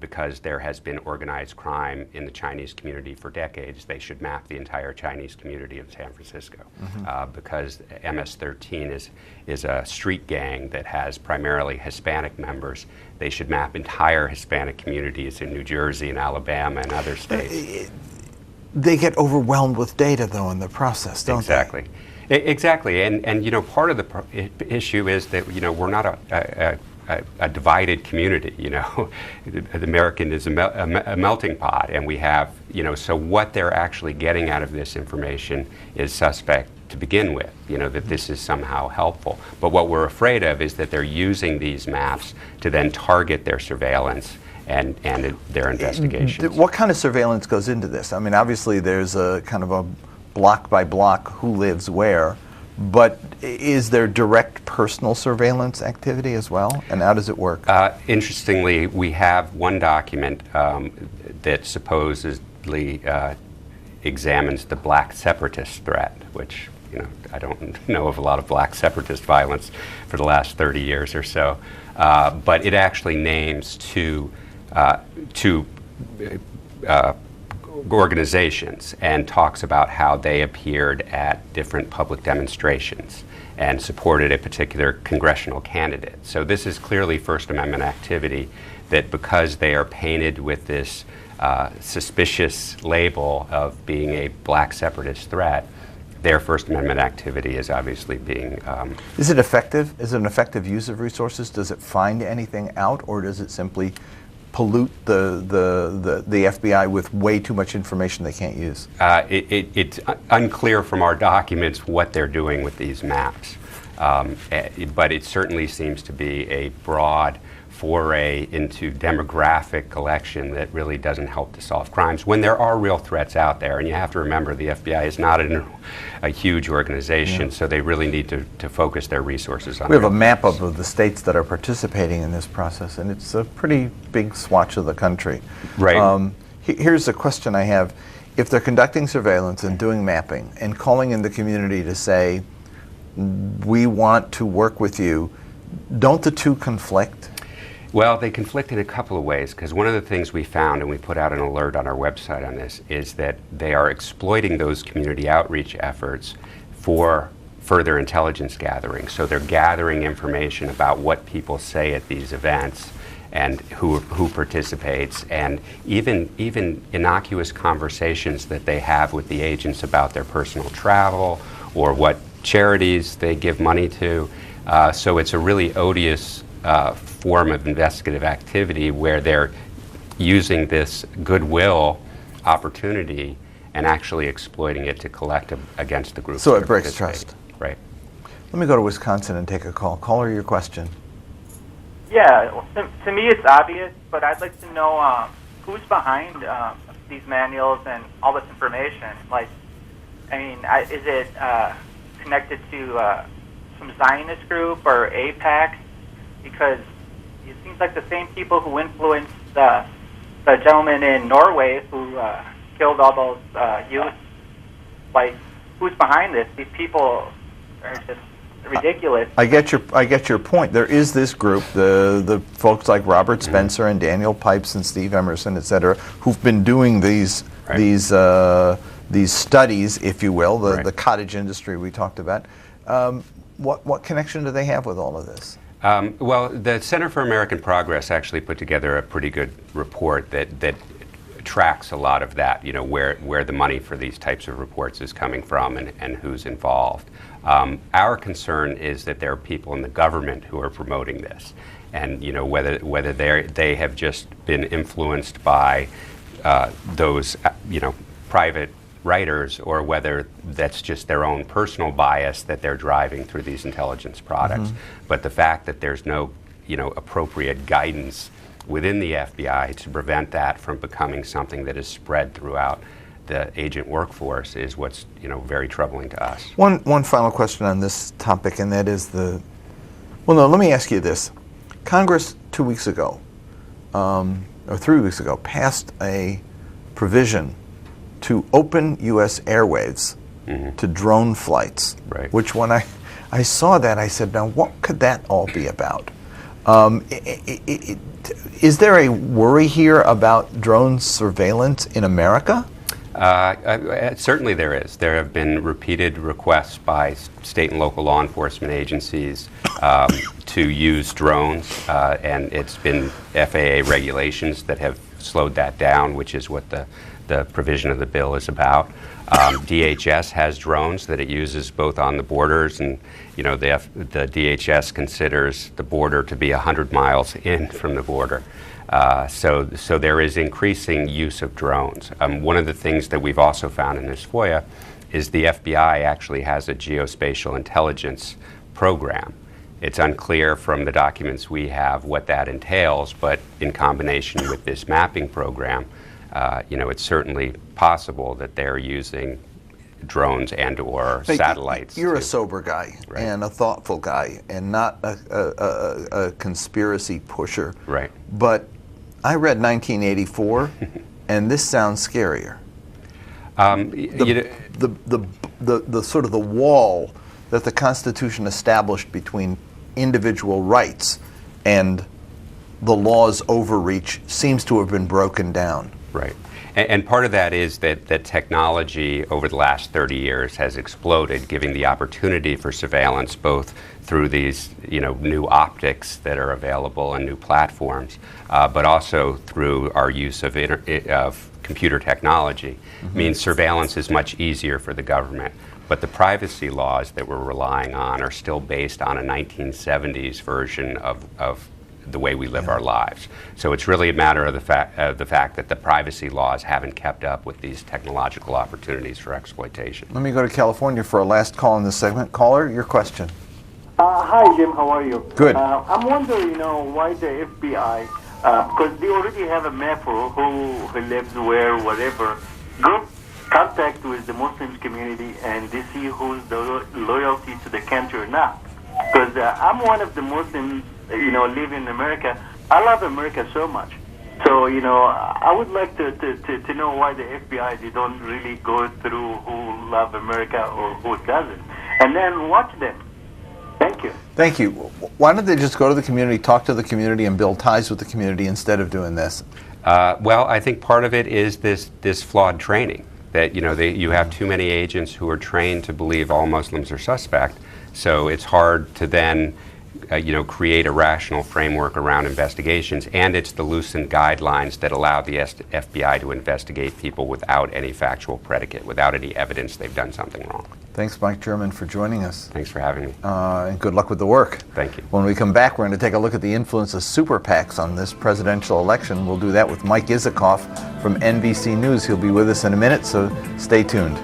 because there has been organized crime in the Chinese community for decades, they should map the entire Chinese community of San Francisco. Because MS-13 is a street gang that has primarily Hispanic members. They should map entire Hispanic communities in New Jersey and Alabama and other states. They get overwhelmed with data, though, in the process, don't they? Exactly. And you know, part of the issue is that, you know, we're not a divided community, you know. The American is a melting pot, and we have, you know, so what they're actually getting out of this information is suspect to begin with, you know, that this is somehow helpful. But what we're afraid of is that they're using these maps to then target their surveillance and their investigations. What kind of surveillance goes into this? I mean, obviously there's a kind of a block by block who lives where, but is there direct personal surveillance activity as well? And how does it work? Interestingly, we have one document that supposedly examines the black separatist threat, which, you know, I don't know of a lot of black separatist violence for the last 30 years or so, but it actually names two organizations and talks about how they appeared at different public demonstrations and supported a particular congressional candidate. So this is clearly First Amendment activity that, because they are painted with this suspicious label of being a black separatist threat, their First Amendment activity is obviously being... Is it effective? Is it an effective use of resources? Does it find anything out, or does it simply pollute the FBI with way too much information they can't use? It's unclear from our documents what they're doing with these maps, but it certainly seems to be a broad foray into demographic collection that really doesn't help to solve crimes when there are real threats out there. And you have to remember, the FBI is not a huge organization, so they really need to focus their resources on. We have a map of the states that are participating in this process, and it's a pretty big swatch of the country. Right. Here's a question I have. If they're conducting surveillance and doing mapping and calling in the community to say, we want to work with you, don't the two conflict? Well, they conflict in a couple of ways, because one of the things we found, and we put out an alert on our website on this, is that they are exploiting those community outreach efforts for further intelligence gathering. So they're gathering information about what people say at these events and who participates, and even innocuous conversations that they have with the agents about their personal travel or what charities they give money to. So it's a really odious form of investigative activity where they're using this goodwill opportunity and actually exploiting it to collect against the group. So it breaks trust. Right. Let me go to Wisconsin and take a call. Caller, your question. Yeah, well, to me it's obvious, but I'd like to know who's behind these manuals and all this information. Like, I mean, is it connected to some Zionist group or AIPAC? Because it seems like the same people who influenced the gentleman in Norway who killed all those youth. Like, who's behind this? These people are just ridiculous. I get your point. There is this group, the folks like Robert Spencer and Daniel Pipes and Steve Emerson, et cetera, who've been doing these studies, if you will, the cottage industry we talked about. What connection do they have with all of this? Well, the Center for American Progress actually put together a pretty good report that tracks a lot of that, you know, where the money for these types of reports is coming from and who's involved. Our concern is that there are people in the government who are promoting this, and, you know, whether they have just been influenced by those, you know, private writers, or whether that's just their own personal bias that they're driving through these intelligence products. But the fact that there's no, you know, appropriate guidance within the FBI to prevent that from becoming something that is spread throughout the agent workforce is what's, you know, very troubling to us. One final question on this topic, and that is let me ask you this. Congress 2 weeks ago, or 3 weeks ago, passed a provision to open U.S. airwaves to drone flights, which when I saw that, I said, now what could that all be about? Is there a worry here about drone surveillance in America? Certainly there is. There have been repeated requests by state and local law enforcement agencies to use drones, and it's been FAA regulations that have slowed that down, which is what the provision of the bill is about. DHS has drones that it uses both on the borders, and the DHS considers the border to be 100 miles in from the border. So there is increasing use of drones. One of the things that we've also found in this FOIA is the FBI actually has a geospatial intelligence program. It's unclear from the documents we have what that entails, but in combination with this mapping program, it's certainly possible that they're using drones and or satellites. You're a sober guy, right, and a thoughtful guy, and not a conspiracy pusher. Right. But I read 1984, and this sounds scarier. The sort of the wall that the Constitution established between individual rights and the law's overreach seems to have been broken down. Right. And part of that is that technology over the last 30 years has exploded, giving the opportunity for surveillance both through these new optics that are available and new platforms, but also through our use of computer technology. Mm-hmm. Means surveillance is much easier for the government. But the privacy laws that we're relying on are still based on a 1970s version of the way we live our lives. So it's really a matter of the fact that the privacy laws haven't kept up with these technological opportunities for exploitation. Let me go to California for a last call in this segment. Caller, your question. Hi, Jim. How are you? Good. I'm wondering, why the FBI, because they already have a map for who lives where, whatever. Go contact with the Muslim community and they see who's the loyalty to the country or not. Because I'm one of the Muslims, live in America. I love America so much. So, I would like to know why the FBI, they don't really go through who love America or who doesn't. And then watch them. Thank you. Thank you. Why don't they just go to the community, talk to the community, and build ties with the community instead of doing this? Well, I think part of it is this flawed training. That you have too many agents who are trained to believe all Muslims are suspect, so it's hard to then create a rational framework around investigations, and it's the loosened guidelines that allow the FBI to investigate people without any factual predicate, without any evidence they've done something wrong. Thanks, Mike German, for joining us. Thanks for having me. And good luck with the work. Thank you. When we come back, we're going to take a look at the influence of super PACs on this presidential election. We'll do that with Mike Isikoff from NBC News. He'll be with us in a minute, so stay tuned.